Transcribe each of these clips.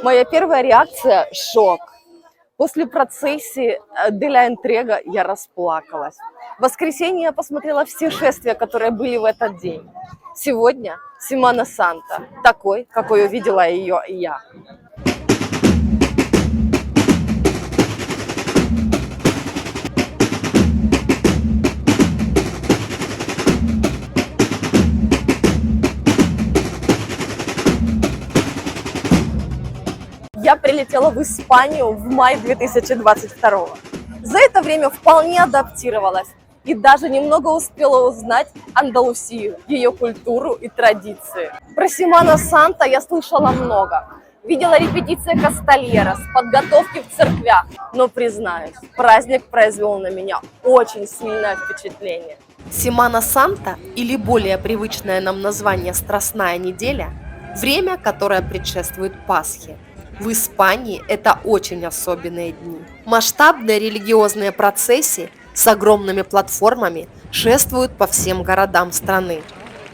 Моя первая реакция – шок. После процессии Деля Интрега я расплакалась. В воскресенье я посмотрела все шествия, которые были в этот день. Сегодня Семана Санта, такой, какой увидела ее и я. Я прилетела в Испанию в мае 2022. За это время вполне адаптировалась и даже немного успела узнать Андалусию, ее культуру и традиции. Про Семана Санта я слышала много. Видела репетиции Кастальерос, подготовки в церквях. Но, признаюсь, праздник произвел на меня очень сильное впечатление. Семана Санта, или более привычное нам название Страстная неделя, время, которое предшествует Пасхе. В Испании это очень особенные дни. Масштабные религиозные процессии с огромными платформами шествуют по всем городам страны.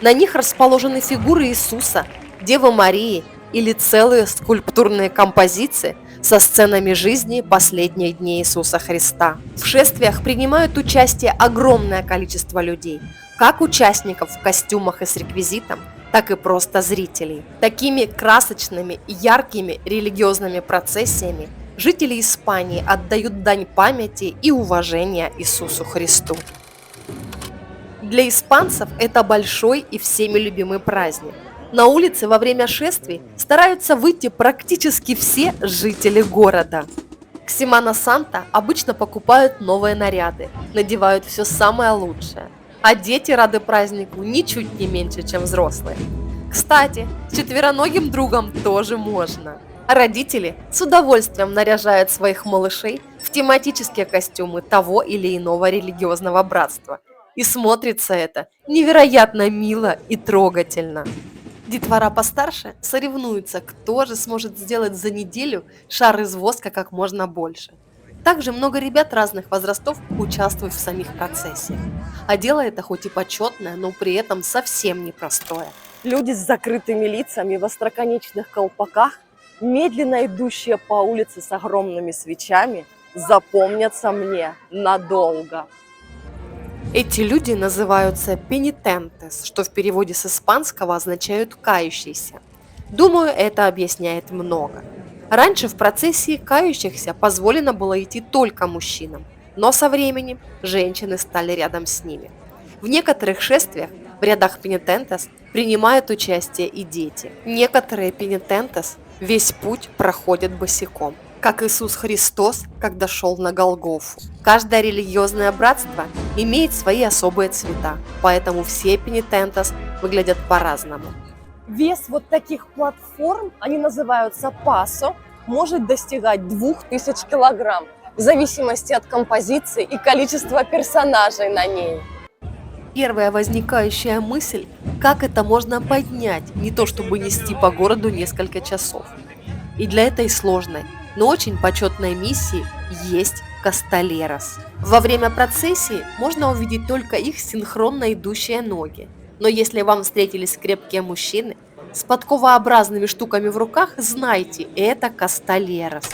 На них расположены фигуры Иисуса, Девы Марии или целые скульптурные композиции со сценами жизни последних дней Иисуса Христа. В шествиях принимают участие огромное количество людей, как участников в костюмах и с реквизитом, так и просто зрителей. Такими красочными и яркими религиозными процессиями жители Испании отдают дань памяти и уважения Иисусу Христу. Для испанцев это большой и всеми любимый праздник. На улице во время шествий стараются выйти практически все жители города. К Семана Санта обычно покупают новые наряды, надевают все самое лучшее. А дети рады празднику ничуть не меньше, чем взрослые. Кстати, с четвероногим другом тоже можно. Родители с удовольствием наряжают своих малышей в тематические костюмы того или иного религиозного братства. И смотрится это невероятно мило и трогательно. Детвора постарше соревнуются, кто же сможет сделать за неделю шар из воска как можно больше. Также много ребят разных возрастов участвуют в самих процессиях. А дело это хоть и почетное, но при этом совсем непростое. Люди с закрытыми лицами в остроконечных колпаках, медленно идущие по улице с огромными свечами, запомнятся мне надолго. Эти люди называются пенитентес, что в переводе с испанского означают «кающийся». Думаю, это объясняет много. Раньше в процессии кающихся позволено было идти только мужчинам, но со временем женщины стали рядом с ними. В некоторых шествиях в рядах пенитентес принимают участие и дети. Некоторые пенитентес весь путь проходят босиком, как Иисус Христос, когда шел на Голгофу. Каждое религиозное братство имеет свои особые цвета, поэтому все пенитентес выглядят по-разному. Вес вот таких платформ, они называются пасо, может достигать 2000 килограмм, в зависимости от композиции и количества персонажей на ней. Первая возникающая мысль, как это можно поднять, не то чтобы нести по городу несколько часов. И для этой сложной, но очень почетной миссии есть кастальерос. Во время процессии можно увидеть только их синхронно идущие ноги. Но если вам встретились крепкие мужчины с подковообразными штуками в руках, знайте, это кастальерос.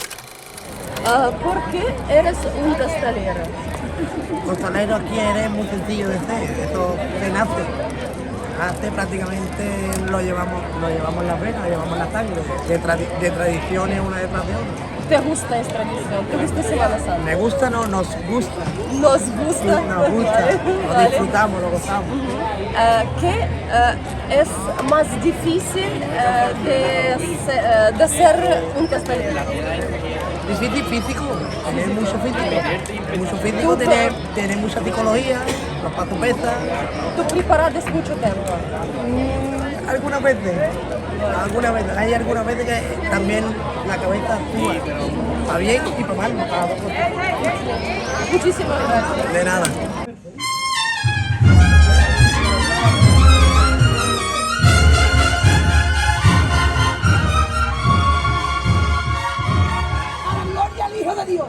¿Por qué eres un costalero? Costalero aquí es muy sencillo de ser, eso se nace. Hace prácticamente lo llevamos en la vena, lo llevamos en la sangre, de tradiciones una detrás de otra. ¿Te gusta esta tradición? ¿Te gusta Semana Santa? Me gusta, no, nos gusta. ¿Nos gusta? Nos gusta, Vale, lo vale. disfrutamos, lo gozamos. ¿Qué es más difícil de ser un costalero? Difícil físico, tener mucho físico, tener mucha psicología, los pasos pesan. ¿Tú preparas mucho tiempo? Algunas veces, hay algunas veces que también la cabeza actúa, para bien y para mal, para dos cosas. Muchísimas gracias. De nada. Gloria al Hijo de Dios.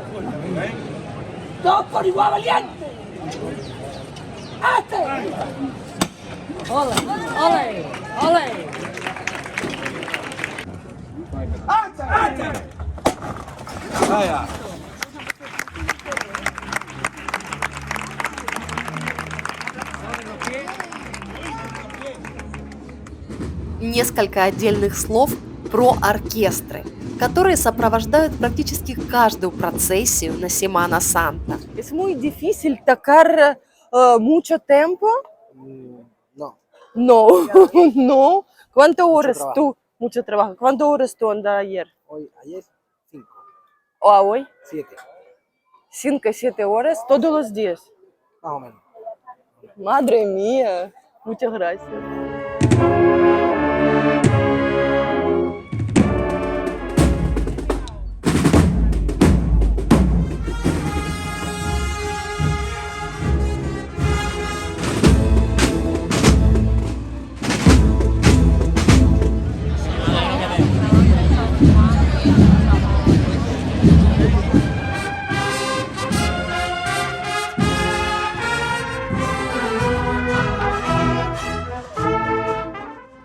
Todos por igual valiente. ¡Hazte! ¡Ole! ¡Ole! ¡Ole! Vaya. Несколько отдельных слов про оркестры, которые сопровождают практически каждую процессию на Семана Санта. Es muy difícil tocar mucho tiempo. No, No, no. ¿Cuántas horas trabajo. tú? Mucho trabajo. ¿Cuántas horas tú andas ayer? ayer 5, ¿O a hoy? 7, 5 7 horas todos los días. más o menos. Madre mía. Muchas gracias.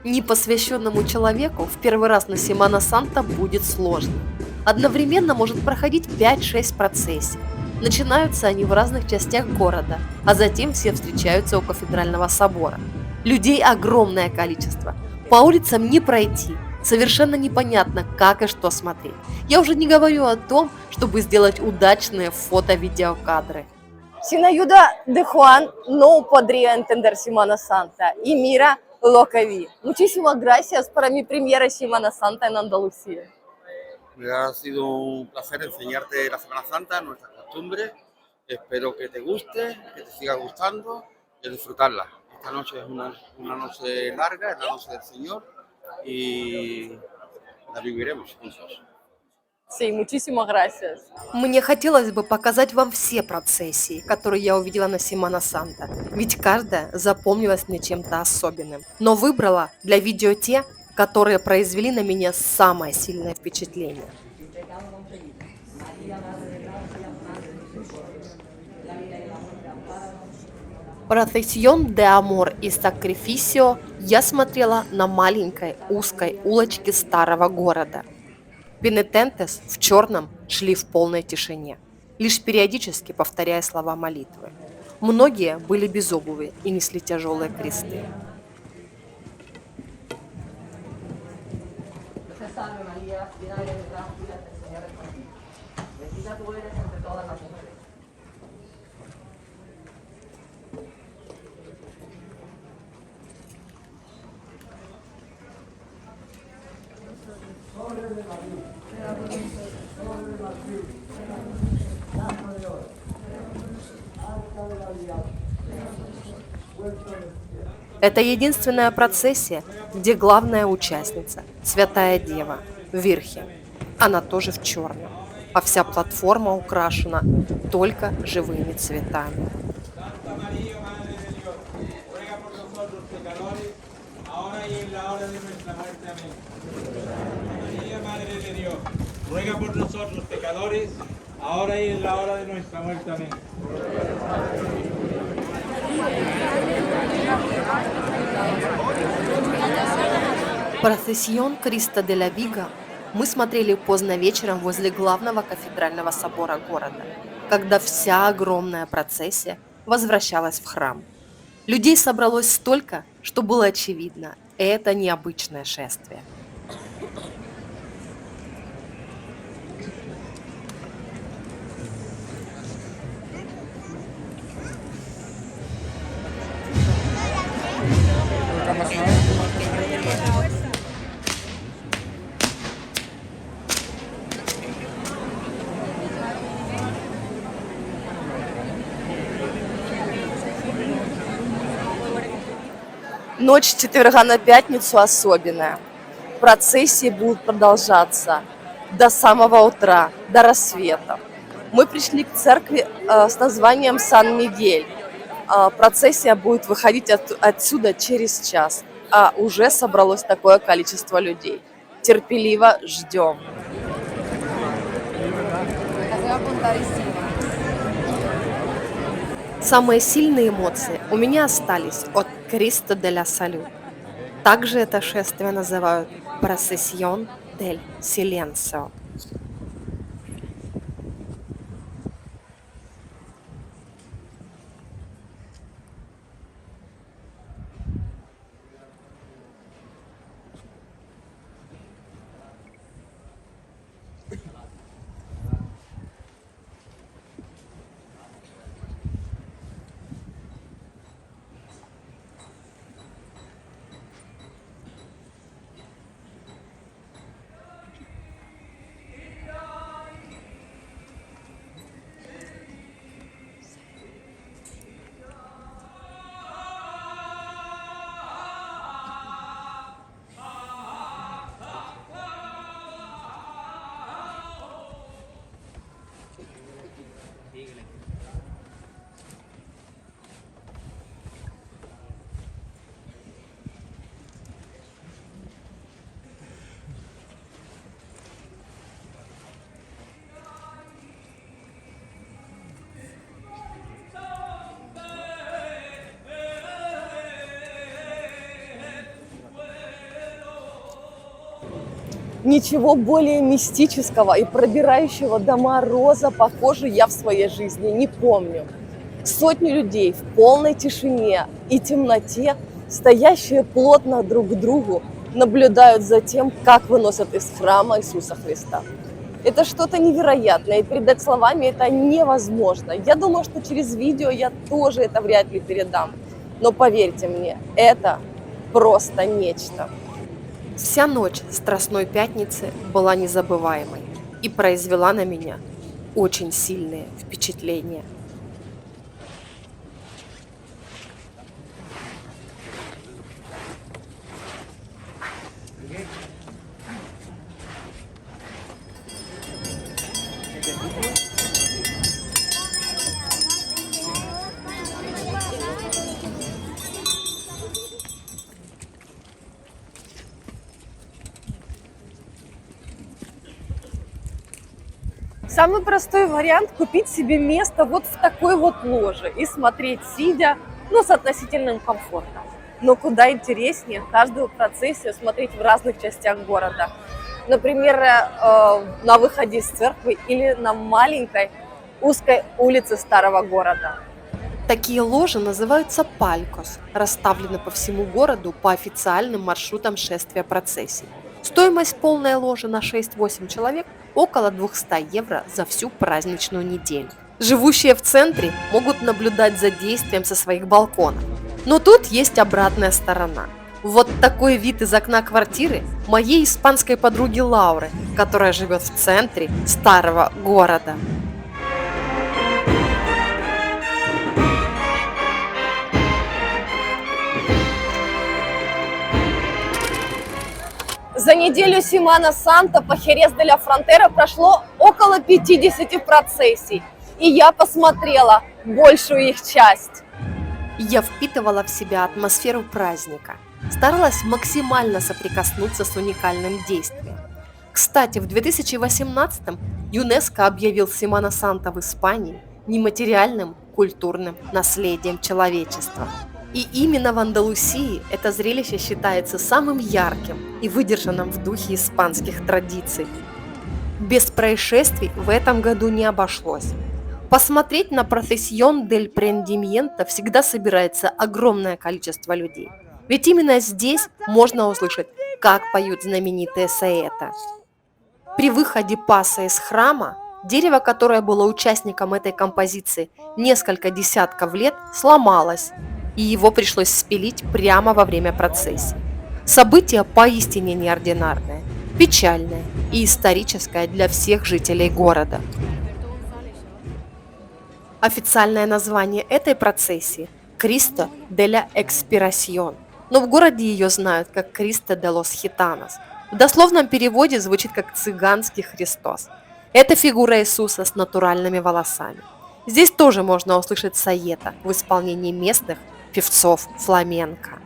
Непосвященному человеку в первый раз на Семана Санта будет сложно. Одновременно может проходить 5-6 процессий. Начинаются они в разных частях города, а затем все встречаются у кафедрального собора. Людей огромное количество. По улицам не пройти. Совершенно непонятно, как и что смотреть. Я уже не говорю о том, чтобы сделать удачные фото-видеокадры. Sin ayuda de Juan no podría entender Semana Santa. Y mira lo que vi. Muchísimas gracias para mi primera Semana Santa en Andalucía. Me ha sido un placer enseñarte la Semana Santa, nuestras costumbres. Espero que te guste, que te siga gustando y disfrutarla. Esta noche es una noche larga, es la noche del Señor y la viviremos juntos. Sí, muchísimas gracias. Мне хотелось бы показать вам все процессии, которые я увидела на Семана Санта, ведь каждая запомнилась мне чем-то особенным. Но выбрала для видео те, которые произвели на меня самое сильное впечатление. Procesión de Amor y Sacrificio я смотрела на маленькой узкой улочке старого города. Пенитентес в черном шли в полной тишине, лишь периодически повторяя слова молитвы. Многие были без обуви и несли тяжелые кресты. Это единственная процессия, где главная участница, Святая Дева, в верхе. Она тоже в черном, а вся платформа украшена только живыми цветами. Ruega por nosotros pecadores, ahora y en la hora de nuestra muerte. Amén. Процессион Криста де ла Вига мы смотрели поздно вечером возле главного кафедрального собора города, когда вся огромная процессия возвращалась в храм. Людей собралось столько, что было очевидно, это необычное шествие. Ночь с четверга на пятницу особенная. Процессии будут продолжаться до самого утра, до рассвета. Мы пришли к церкви с названием Сан-Мигель. Процессия будет выходить отсюда через час, а уже собралось такое количество людей. Терпеливо ждем. Самые сильные эмоции у меня остались от Кристо де ла Салют. Также это шествие называют Процессион дель Силенсио. Ничего более мистического и пробирающего до мороза, похоже, я в своей жизни не помню. Сотни людей в полной тишине и темноте, стоящие плотно друг к другу, наблюдают за тем, как выносят из храма Иисуса Христа. Это что-то невероятное, и передать словами это невозможно. Я думаю, что через видео я тоже это вряд ли передам. Но поверьте мне, это просто нечто. Вся ночь Страстной Пятницы была незабываемой и произвела на меня очень сильные впечатления. Самый простой вариант – купить себе место вот в такой вот ложе и смотреть сидя, ну, с относительным комфортом. Но куда интереснее каждую процессию смотреть в разных частях города. Например, на выходе из церкви или на маленькой узкой улице старого города. Такие ложи называются палькос, расставлены по всему городу по официальным маршрутам шествия процессий. Стоимость полной ложи на 6-8 человек около 200 евро за всю праздничную неделю. Живущие в центре могут наблюдать за действием со своих балконов. Но тут есть обратная сторона. Вот такой вид из окна квартиры моей испанской подруги Лауры, которая живет в центре старого города. За неделю Семана Санта по Херес де ла Фронтера прошло около 50 процессий, и я посмотрела большую их часть. Я впитывала в себя атмосферу праздника, старалась максимально соприкоснуться с уникальным действием. Кстати, в 2018-м ЮНЕСКО объявил Семана Санта в Испании нематериальным культурным наследием человечества. И именно в Андалусии это зрелище считается самым ярким и выдержанным в духе испанских традиций. Без происшествий в этом году не обошлось. Посмотреть на Процессион дель Прендимиенто всегда собирается огромное количество людей. Ведь именно здесь можно услышать, как поют знаменитые саэта. При выходе паса из храма дерево, которое было участником этой композиции несколько десятков лет, сломалось, и его пришлось спилить прямо во время процессии. Событие поистине неординарное, печальное и историческое для всех жителей города. Официальное название этой процессии – Кристо де ла Экспирасьон, но в городе ее знают как Кристо де лос Хитанос. В дословном переводе звучит как «цыганский Христос». Это фигура Иисуса с натуральными волосами. Здесь тоже можно услышать саета в исполнении местных певцов фламенко.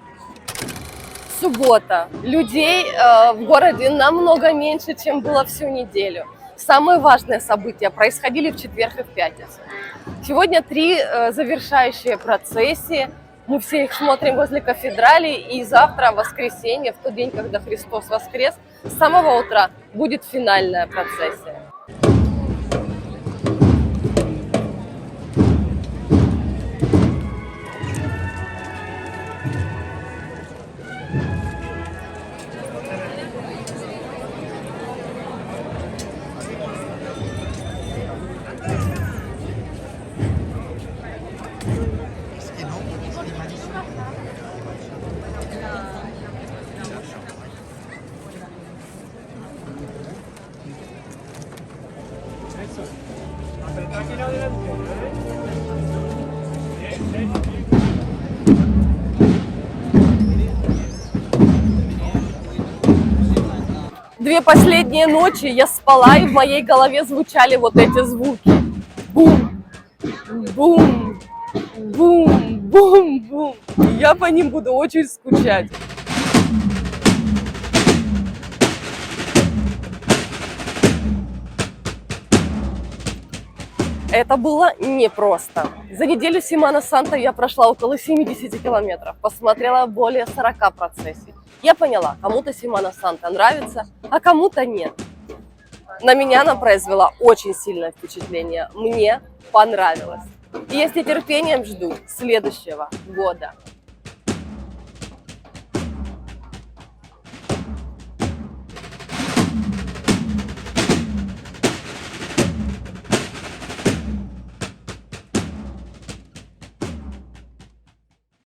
Суббота. Людей в городе намного меньше, чем было всю неделю. Самые важные события происходили в четверг и в пятницу. Сегодня 3 завершающие процессии Мы все их смотрим возле кафедрали, и завтра, в воскресенье, в тот день, когда Христос воскрес, с самого утра будет финальная процессия. Две последние ночи я спала, и в моей голове звучали вот эти звуки. Бум, бум, бум, бум, бум. И я по ним буду очень скучать. Это было непросто. За неделю Семана Санта я прошла около 70 километров, посмотрела более 40 процессий. Я поняла, кому-то Семана Санта нравится, а кому-то нет. На меня она произвела очень сильное впечатление. Мне понравилось. И я с нетерпением жду следующего года.